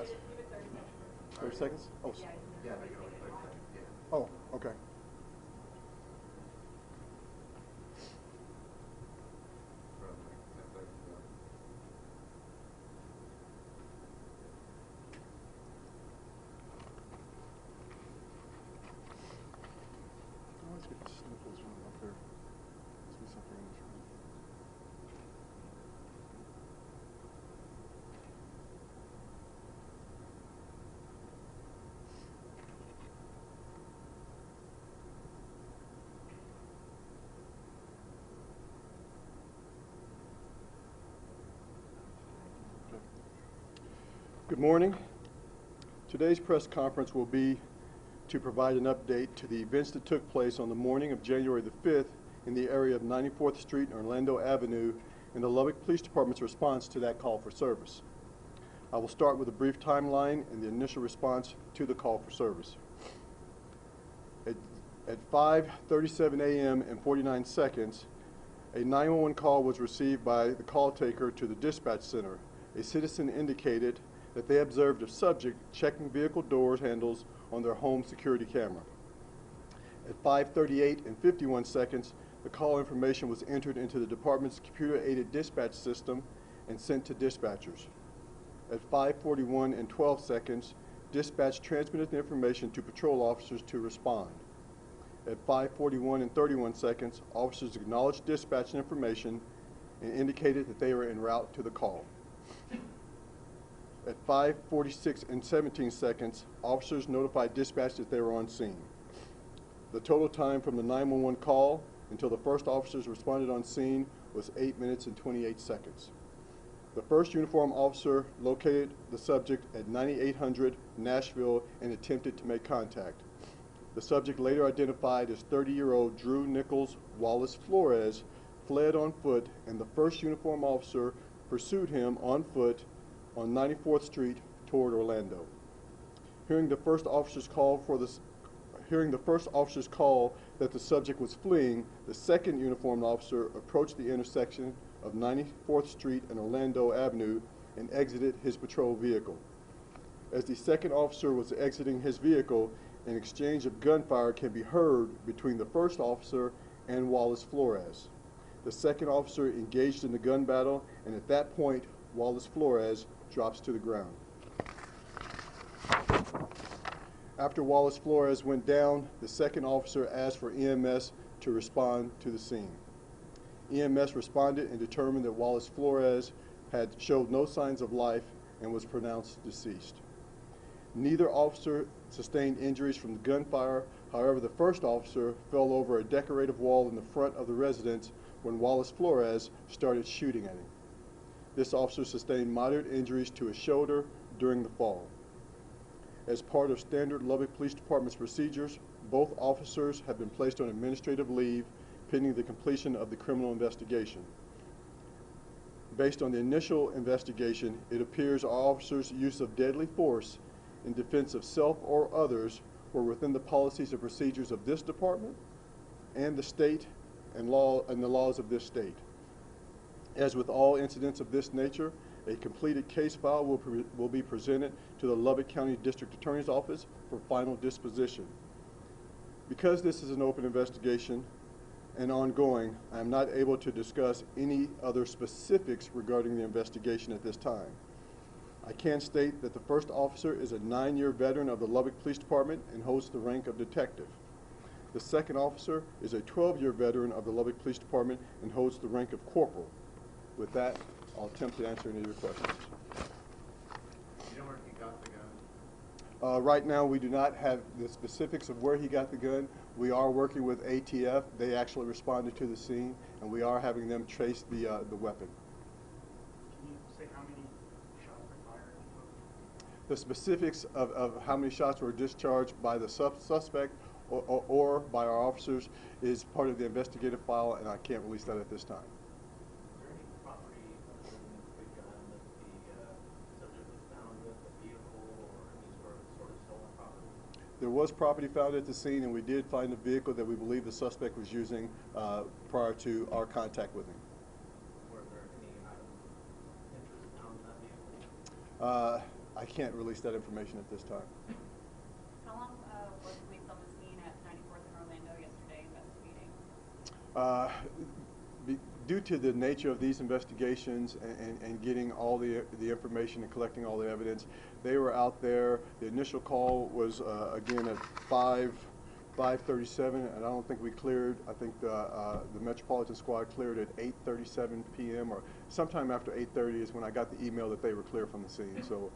guys. 30 seconds? Oh, Yeah, make it only 30 seconds. Yeah. oh, okay. From like 10 seconds ago. I always get sniffles when I'm up there. Must be something in this room. Okay. Good morning. Today's press conference will be to provide an update to the events that took place on the morning of January the 5th in the area of 94th Street and Orlando Avenue and the Lubbock Police Department's response to that call for service. I will start with a brief timeline and the initial response to the call for service. At 5:37 a.m. and 49 seconds, a 911 call was received by the call taker to the dispatch center. A citizen indicated that they observed a subject checking vehicle door handles on their home security camera. At 5:38 and 51 seconds, the call information was entered into the department's computer-aided dispatch system and sent to dispatchers. At 5:41 and 12 seconds, dispatch transmitted the information to patrol officers to respond. At 5:41 and 31 seconds, officers acknowledged dispatch information and indicated that they were en route to the call. At 5:46 and 17 seconds, officers notified dispatch that they were on scene. The total time from the 911 call until the first officers responded on scene was 8 minutes and 28 seconds. The first uniformed officer located the subject at 9800 Nashville and attempted to make contact. The subject, later identified as 30-year-old Drew Nichols Wallace Flores, fled on foot, and the first uniformed officer pursued him on foot on 94th Street toward Orlando. Hearing the first officer's call that the subject was fleeing, the second uniformed officer approached the intersection of 94th Street and Orlando Avenue and exited his patrol vehicle. As the second officer was exiting his vehicle, an exchange of gunfire can be heard between the first officer and Wallace Flores. The second officer engaged in the gun battle, and at that point, Wallace Flores drops to the ground. After Wallace Flores went down, the second officer asked for EMS to respond to the scene. EMS responded and determined that Wallace Flores had showed no signs of life and was pronounced deceased. Neither officer sustained injuries from the gunfire. However, the first officer fell over a decorative wall in the front of the residence when Wallace Flores started shooting at him. This officer sustained moderate injuries to his shoulder during the fall. As part of standard Lubbock Police Department's procedures, both officers have been placed on administrative leave pending the completion of the criminal investigation. Based on the initial investigation, it appears our officers' use of deadly force in defense of self or others were within the policies and procedures of this department and the state and the laws of this state. As with all incidents of this nature, a completed case file will be presented to the Lubbock County District Attorney's Office for final disposition. Because this is an open investigation and ongoing, I am not able to discuss any other specifics regarding the investigation at this time. I can state that the first officer is a 9-year veteran of the Lubbock Police Department and holds the rank of detective. The second officer is a 12-year veteran of the Lubbock Police Department and holds the rank of corporal. With that, I'll attempt to answer any of your questions. You know where he got the gun? Right now, we do not have the specifics of where he got the gun. We are working with ATF. They actually responded to the scene, and we are having them trace the weapon. Can you say how many shots were fired? The specifics of how many shots were discharged by the suspect or by our officers is part of the investigative file, and I can't release that at this time. Is there any property other than the gun that the subject was found with, a vehicle or any sort of stolen property? There was property found at the scene, and we did find a vehicle that we believe the suspect was using prior to our contact with him. Were there any items of interest found in that vehicle? I can't release that information at this time. How long was police on the scene at 94th and Orlando yesterday investigating? Due to the nature of these investigations and getting all the information and collecting all the evidence, they were out there. The initial call was again at 5:37, and I don't think we cleared. I think the Metropolitan Squad cleared at 8:37 p.m. or sometime after 8:30 is when I got the email that they were clear from the scene. So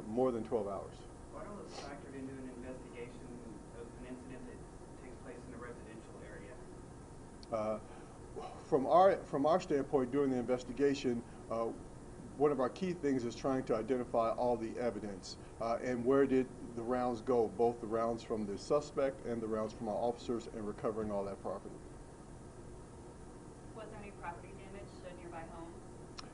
more than 12 hours. Why don't those factored into an investigation of an incident that takes place in a residential area? From our standpoint during the investigation, one of our key things is trying to identify all the evidence and where did the rounds go, both the rounds from the suspect and the rounds from our officers, and recovering all that property. Was there any property damage to nearby homes?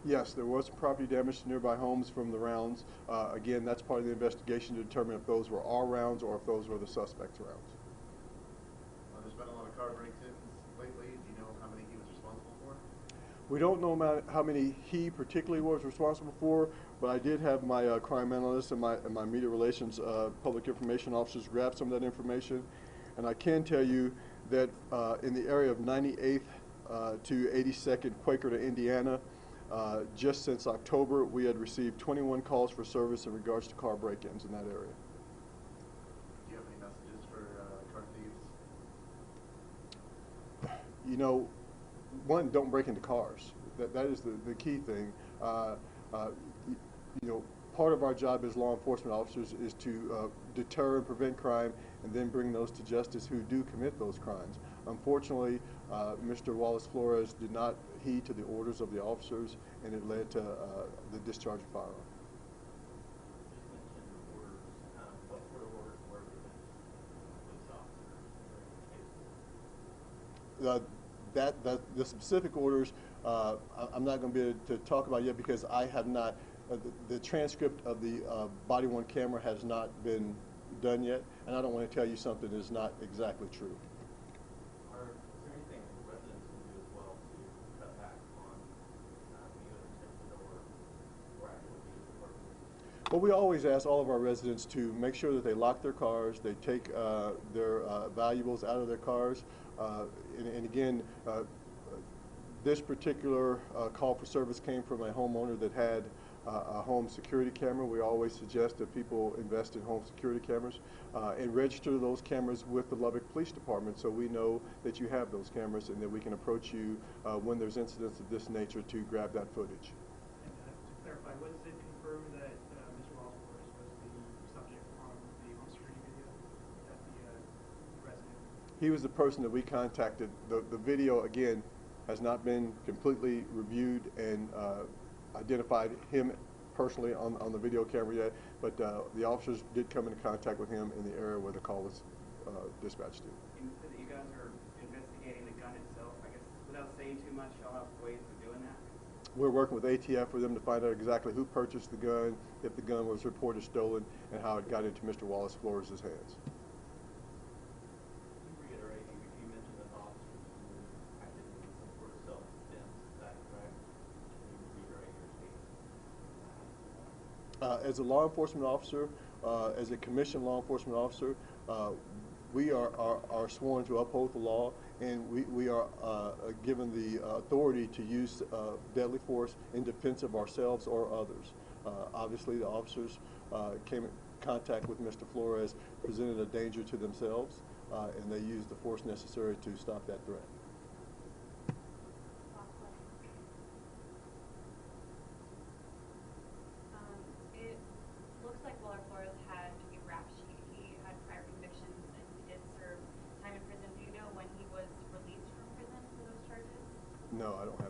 Yes, there was property damage to nearby homes from the rounds. Again, that's part of the investigation to determine if those were our rounds or if those were the suspect's rounds. There's been a lot of car break-ins lately. Do you know how many he was responsible for? We don't know how many he particularly was responsible for, but I did have my crime analyst and my media relations public information officers grab some of that information, and I can tell you that in the area of 98th to 82nd Quaker to Indiana, just since October, we had received 21 calls for service in regards to car break-ins in that area. Do you have any messages for car thieves? You know, one, don't break into cars. That is the key thing. You know, part of our job as law enforcement officers is to deter and prevent crime and then bring those to justice who do commit those crimes. Unfortunately, Mr. Wallace Flores did not heed to the orders of the officers, and it led to the discharge of firearm. What sort of orders were given to police officers? The specific orders, I'm not going to be able to talk about yet because I have not, the transcript of the body-worn camera has not been done yet, and I don't want to tell you something that is not exactly true. Is there anything residents can do as well to cut back on either attempted or actual vehicle burglaries? Well, we always ask all of our residents to make sure that they lock their cars, they take their valuables out of their cars, and again, this particular call for service came from a homeowner that had a home security camera. We always suggest that people invest in home security cameras and register those cameras with the Lubbock Police Department so we know that you have those cameras and that we can approach you when there's incidents of this nature to grab that footage. And to clarify, was it confirmed that Mr. Wallace Flores was the subject on the home security video? That the resident? He was the person that we contacted. The video, again, has not been completely reviewed and identified him personally on the video camera yet, but the officers did come into contact with him in the area where the call was dispatched to. You said that you guys are investigating the gun itself. I guess without saying too much, y'all have ways of doing that? We're working with ATF for them to find out exactly who purchased the gun, if the gun was reported stolen, and how it got into Mr. Wallace Flores' hands. Reiterate, you mentioned that officers acted in some sort of self-defense. Is that correct? Can you reiterate your statement? As a law enforcement officer, as a commissioned law enforcement officer, we are sworn to uphold the law, and we are given the authority to use deadly force in defense of ourselves or others. Obviously, the officers came in contact with Mr. Flores, presented a danger to themselves, and they used the force necessary to stop that threat. It looks like Wallace Flores had a rap sheet. He had prior convictions and he did serve time in prison. Do you know when he was released from prison for those charges? No, I don't have